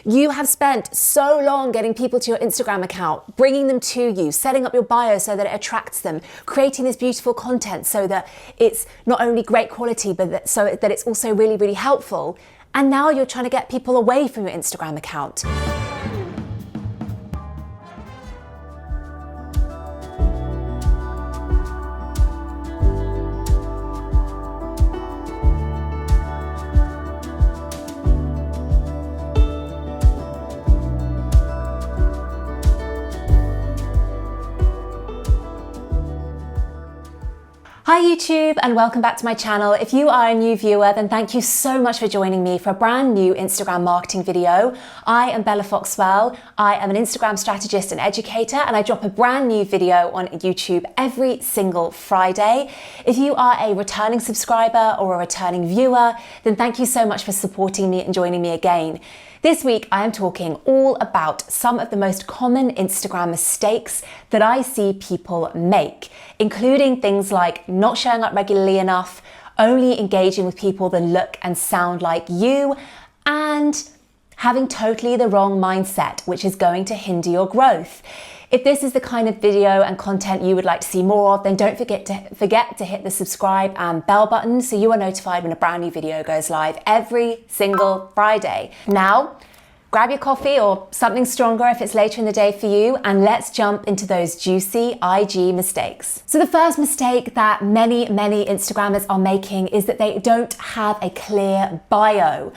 You have spent so long getting people to your Instagram account, bringing them to you, setting up your bio so that it attracts them, creating this beautiful content so that it's not only great quality, but so that it's also really, really helpful. And now you're trying to get people away from your Instagram account. Hi YouTube, and welcome back to my channel. If you are a new viewer, then thank you so much for joining me for a brand new Instagram marketing video. I am Bella Foxwell. I am an Instagram strategist and educator, and I drop a brand new video on YouTube every single Friday. If you are a returning subscriber or a returning viewer, then thank you so much for supporting me and joining me again. This week, I am talking all about some of the most common Instagram mistakes that I see people make, including things like not showing up regularly enough, only engaging with people that look and sound like you, and having totally the wrong mindset, which is going to hinder your growth. If this is the kind of video and content you would like to see more of, then don't forget to hit the subscribe and bell button so you are notified when a brand new video goes live every single Friday. Now, grab your coffee or something stronger if it's later in the day for you, and let's jump into those juicy IG mistakes. So the first mistake that many Instagrammers are making is that they don't have a clear bio.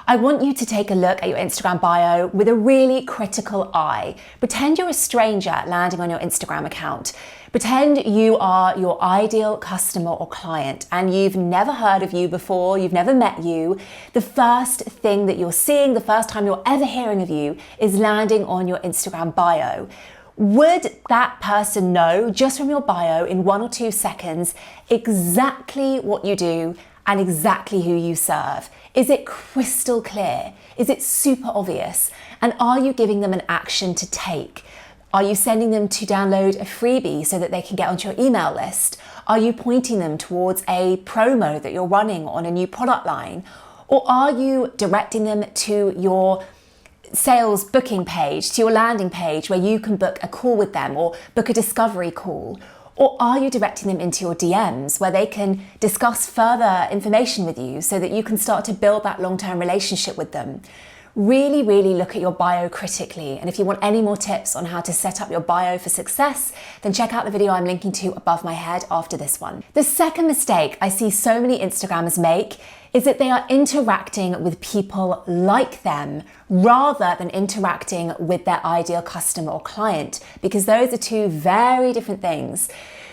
I want you to take a look at your Instagram bio with a really critical eye. Pretend you're a stranger landing on your Instagram account. Pretend you are your ideal customer or client and you've never heard of you before, you've never met you. The first thing that you're seeing, the first time you're ever hearing of you, is landing on your Instagram bio. Would that person know just from your bio in 1 or 2 seconds exactly what you do and exactly who you serve? Is it crystal clear? Is it super obvious? And are you giving them an action to take? Are you sending them to download a freebie so that they can get onto your email list? Are you pointing them towards a promo that you're running on a new product line? Or are you directing them to your sales booking page, to your landing page where you can book a call with them or book a discovery call? Or are you directing them into your DMs where they can discuss further information with you so that you can start to build that long-term relationship with them? Really look at your bio critically. And if you want any more tips on how to set up your bio for success, then check out the video I'm linking to above my head after this one. The second mistake I see so many Instagrammers make is that they are interacting with people like them rather than interacting with their ideal customer or client, because those are two very different things.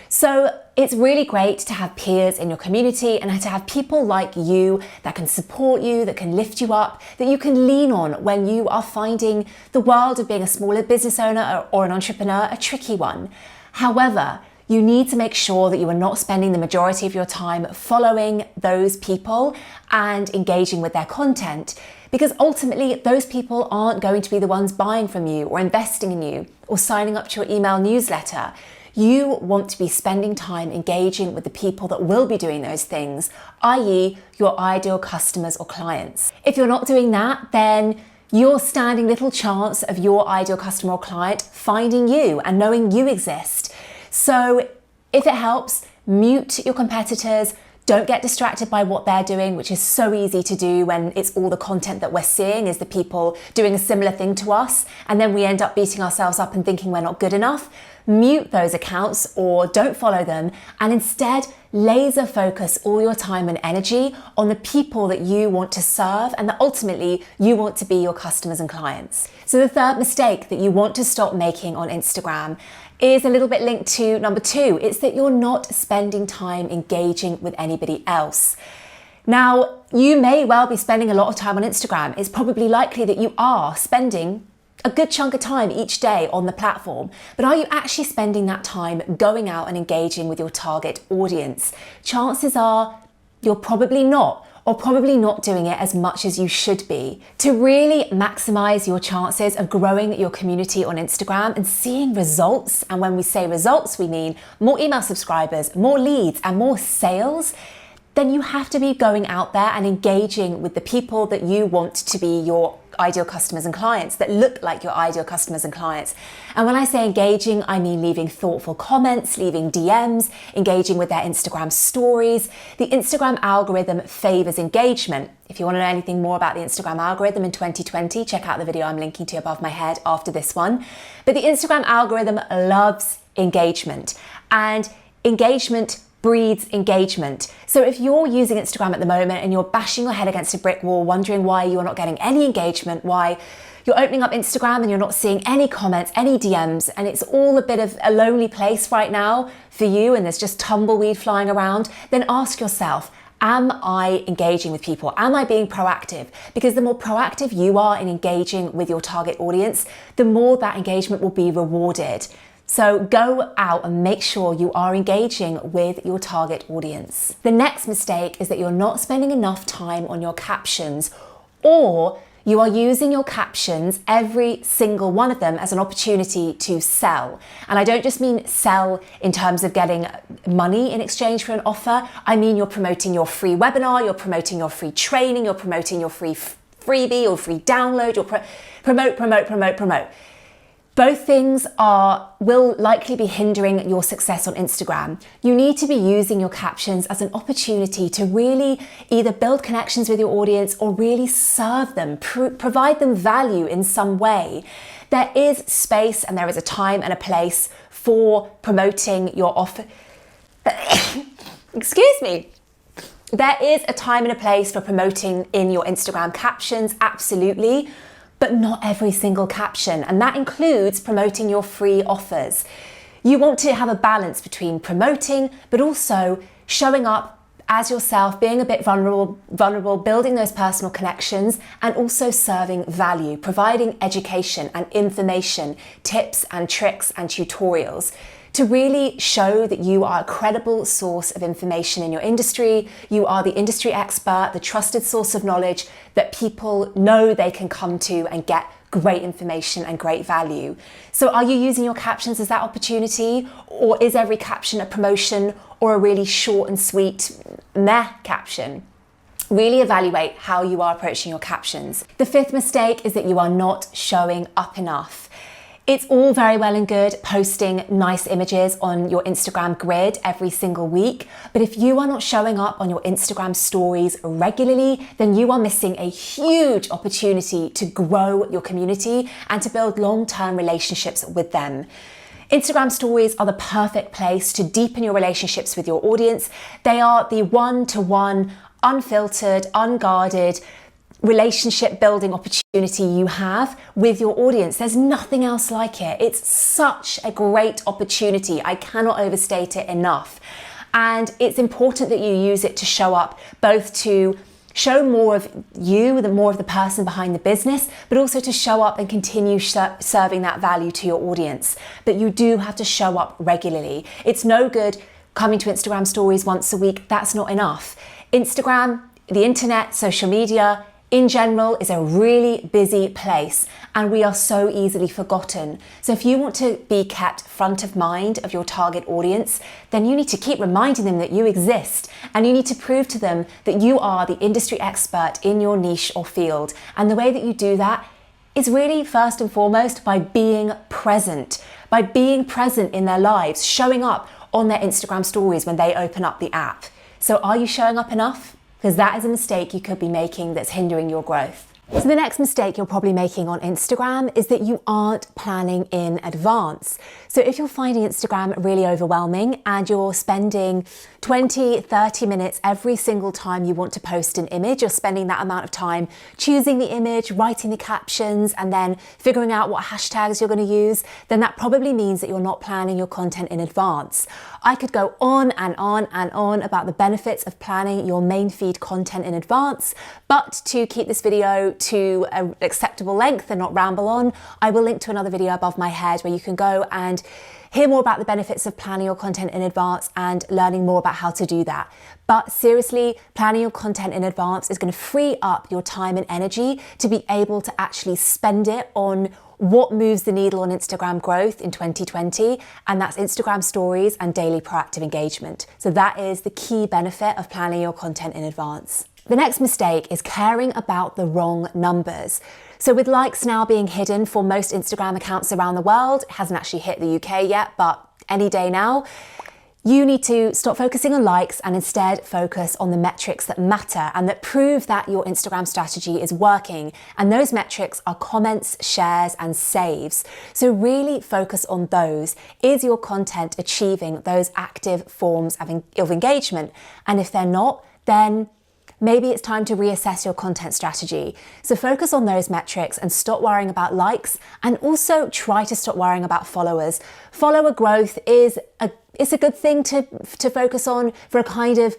So it's really great to have peers in your community and to have people like you that can support you, that can lift you up, that you can lean on when you are finding the world of being a smaller business owner or an entrepreneur a tricky one. However, you need to make sure that you are not spending the majority of your time following those people and engaging with their content, because ultimately those people aren't going to be the ones buying from you or investing in you or signing up to your email newsletter. You want to be spending time engaging with the people that will be doing those things, i.e. your ideal customers or clients. If you're not doing that, then you're standing little chance of your ideal customer or client finding you and knowing you exist. So if it helps, mute your competitors. Don't get distracted by what they're doing, which is so easy to do when it's all the content that we're seeing is the people doing a similar thing to us. And then we end up beating ourselves up and thinking we're not good enough. Mute those accounts or don't follow them, and instead laser focus all your time and energy on the people that you want to serve and that ultimately you want to be your customers and clients. So the third mistake that you want to stop making on Instagram is a little bit linked to number 2. It's that you're not spending time engaging with anybody else. Now, you may well be spending a lot of time on Instagram. It's probably likely that you are spending a good chunk of time each day on the platform, but are you actually spending that time going out and engaging with your target audience? Chances are you're probably not, or probably not doing it as much as you should be. To really maximize your chances of growing your community on Instagram and seeing results, and when we say results, we mean more email subscribers, more leads, and more sales, then you have to be going out there and engaging with the people that you want to be your ideal customers and clients, that look like your ideal customers and clients. And when I say engaging, I mean leaving thoughtful comments, leaving DMs, engaging with their Instagram stories. The Instagram algorithm favors engagement. If you want to know anything more about the Instagram algorithm in 2020, check out the video I'm linking to above my head after this one. But the Instagram algorithm loves engagement, and engagement breeds engagement. So if you're using Instagram at the moment and you're bashing your head against a brick wall, wondering why you're not getting any engagement, why you're opening up Instagram and you're not seeing any comments, any DMs, and it's all a bit of a lonely place right now for you and there's just tumbleweed flying around, then ask yourself, am I engaging with people? Am I being proactive? Because the more proactive you are in engaging with your target audience, the more that engagement will be rewarded. So go out and make sure you are engaging with your target audience. The next mistake is that you're not spending enough time on your captions, or you are using your captions, every single one of them, as an opportunity to sell. And I don't just mean sell in terms of getting money in exchange for an offer. I mean you're promoting your free webinar, you're promoting your free training, you're promoting your free freebie or free download, promote. Both things will likely be hindering your success on Instagram. You need to be using your captions as an opportunity to really either build connections with your audience or really serve them, provide them value in some way. There is space and there is a time and a place for promoting your offer. Excuse me. There is a time and a place for promoting in your Instagram captions, absolutely. But not every single caption, and that includes promoting your free offers. You want to have a balance between promoting, but also showing up as yourself, being a bit vulnerable, building those personal connections, and also serving value, providing education and information, tips and tricks and tutorials to really show that you are a credible source of information in your industry. You are the industry expert, the trusted source of knowledge that people know they can come to and get great information and great value. So are you using your captions as that opportunity, or is every caption a promotion or a really short and sweet meh caption? Really evaluate how you are approaching your captions. The fifth mistake is that you are not showing up enough. It's all very well and good posting nice images on your Instagram grid every single week, but if you are not showing up on your Instagram stories regularly, then you are missing a huge opportunity to grow your community and to build long-term relationships with them. Instagram stories are the perfect place to deepen your relationships with your audience. They are the one-to-one, unfiltered, unguarded relationship building opportunity you have with your audience. There's nothing else like it. It's such a great opportunity. I cannot overstate it enough. And it's important that you use it to show up, both to show more of you, more of the person behind the business, but also to show up and continue serving that value to your audience. But you do have to show up regularly. It's no good coming to Instagram stories once a week. That's not enough. Instagram, the internet, social media, in general, is a really busy place, and we are so easily forgotten. So if you want to be kept front of mind of your target audience, then you need to keep reminding them that you exist, and you need to prove to them that you are the industry expert in your niche or field. And the way that you do that is really first and foremost by being present in their lives, showing up on their Instagram stories when they open up the app. So are you showing up enough? Because that is a mistake you could be making that's hindering your growth. So the next mistake you're probably making on Instagram is that you aren't planning in advance. So if you're finding Instagram really overwhelming and you're spending 20, 30 minutes every single time you want to post an image, you're spending that amount of time choosing the image, writing the captions, and then figuring out what hashtags you're going to use, then that probably means that you're not planning your content in advance. I could go on and on and on about the benefits of planning your main feed content in advance, but to keep this video to an acceptable length and not ramble on, I will link to another video above my head where you can go and hear more about the benefits of planning your content in advance and learning more about how to do that. But seriously, planning your content in advance is going to free up your time and energy to be able to actually spend it on what moves the needle on Instagram growth in 2020, and that's Instagram stories and daily proactive engagement. So that is the key benefit of planning your content in advance. The next mistake is caring about the wrong numbers. So with likes now being hidden for most Instagram accounts around the world, it hasn't actually hit the UK yet, but any day now, you need to stop focusing on likes and instead focus on the metrics that matter and that prove that your Instagram strategy is working. And those metrics are comments, shares, and saves. So really focus on those. Is your content achieving those active forms of engagement? And if they're not, then maybe it's time to reassess your content strategy. So focus on those metrics and stop worrying about likes, and also try to stop worrying about followers. Follower growth is a good thing to focus on for a kind of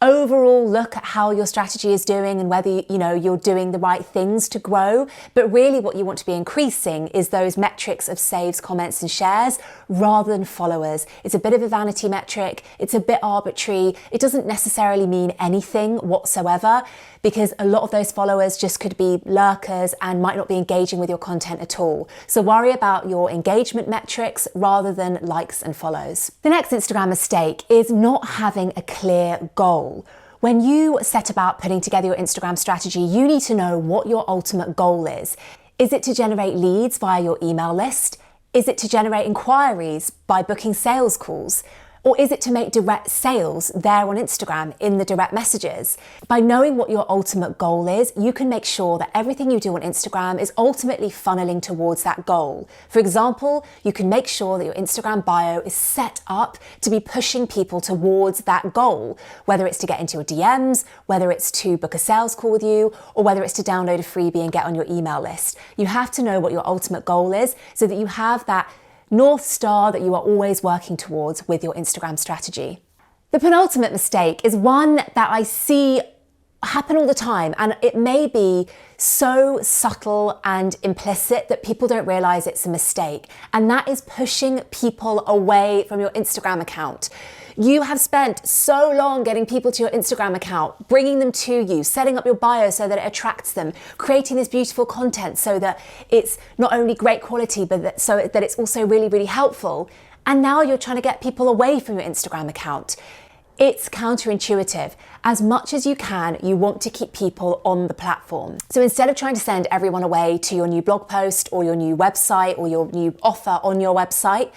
overall look at how your strategy is doing and whether you're doing the right things to grow. But really what you want to be increasing is those metrics of saves, comments, and shares rather than followers. It's a bit of a vanity metric. It's a bit arbitrary. It doesn't necessarily mean anything whatsoever, because a lot of those followers just could be lurkers and might not be engaging with your content at all. So worry about your engagement metrics rather than likes and follows. The next Instagram mistake is not having a clear goal. When you set about putting together your Instagram strategy, you need to know what your ultimate goal is. Is it to generate leads via your email list? Is it to generate inquiries by booking sales calls? Or is it to make direct sales there on Instagram in the direct messages? By knowing what your ultimate goal is, you can make sure that everything you do on Instagram is ultimately funneling towards that goal. For example, you can make sure that your Instagram bio is set up to be pushing people towards that goal, whether it's to get into your DMs, whether it's to book a sales call with you, or whether it's to download a freebie and get on your email list. You have to know what your ultimate goal is so that you have that North Star that you are always working towards with your Instagram strategy. The penultimate mistake is one that I see happen all the time, and it may be so subtle and implicit that people don't realize it's a mistake, and that is pushing people away from your Instagram account. You have spent so long getting people to your Instagram account, bringing them to you, setting up your bio so that it attracts them, creating this beautiful content so that it's not only great quality, but so that it's also really, really helpful. And now you're trying to get people away from your Instagram account. It's counterintuitive. As much as you can, you want to keep people on the platform. So instead of trying to send everyone away to your new blog post or your new website or your new offer on your website,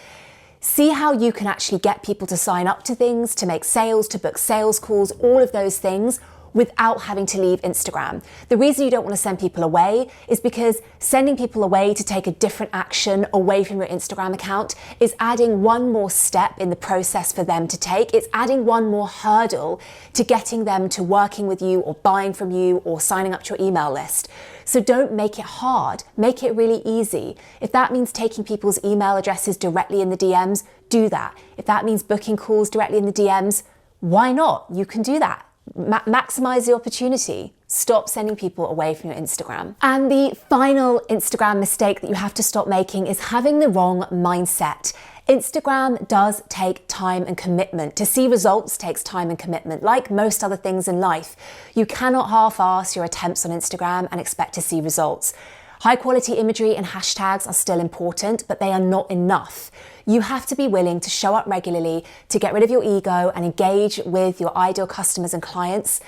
see how you can actually get people to sign up to things, to make sales, to book sales calls, all of those things without having to leave Instagram. The reason you don't want to send people away is because sending people away to take a different action away from your Instagram account is adding one more step in the process for them to take. It's adding one more hurdle to getting them to working with you or buying from you or signing up to your email list. So don't make it hard, make it really easy. If that means taking people's email addresses directly in the DMs, do that. If that means booking calls directly in the DMs, why not? You can do that. Maximize the opportunity. Stop sending people away from your Instagram. And the final Instagram mistake that you have to stop making is having the wrong mindset. Instagram does take time and commitment. To see results takes time and commitment. Like most other things in life, you cannot half-ass your attempts on Instagram and expect to see results. High quality imagery and hashtags are still important, but they are not enough. You have to be willing to show up regularly, to get rid of your ego and engage with your ideal customers and clients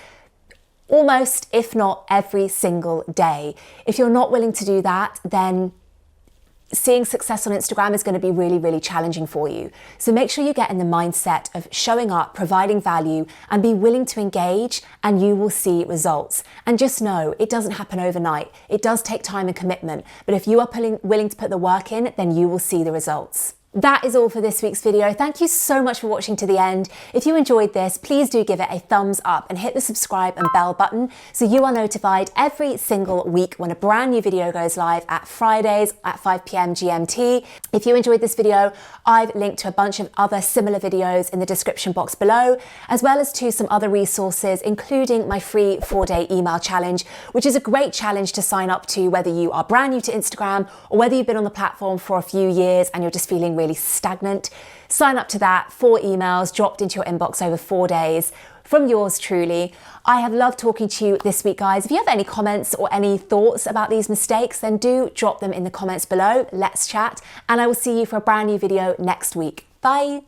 almost, if not every single day. If you're not willing to do that, then seeing success on Instagram is going to be really, really challenging for you. So make sure you get in the mindset of showing up, providing value, and be willing to engage, and you will see results. And just know, it doesn't happen overnight. It does take time and commitment, but if you are willing to put the work in, then you will see the results. That is all for this week's video. Thank you so much for watching to the end. If you enjoyed this, please do give it a thumbs up and hit the subscribe and bell button so you are notified every single week when a brand new video goes live at Fridays at 5 p.m. GMT. If you enjoyed this video, I've linked to a bunch of other similar videos in the description box below, as well as to some other resources, including my free 4-day email challenge, which is a great challenge to sign up to whether you are brand new to Instagram or whether you've been on the platform for a few years and you're just feeling really stagnant. Sign up to that, 4 emails dropped into your inbox over 4 days from yours truly. I have loved talking to you this week, guys. If you have any comments or any thoughts about these mistakes, then do drop them in the comments below. Let's chat, and I will see you for a brand new video next week. Bye.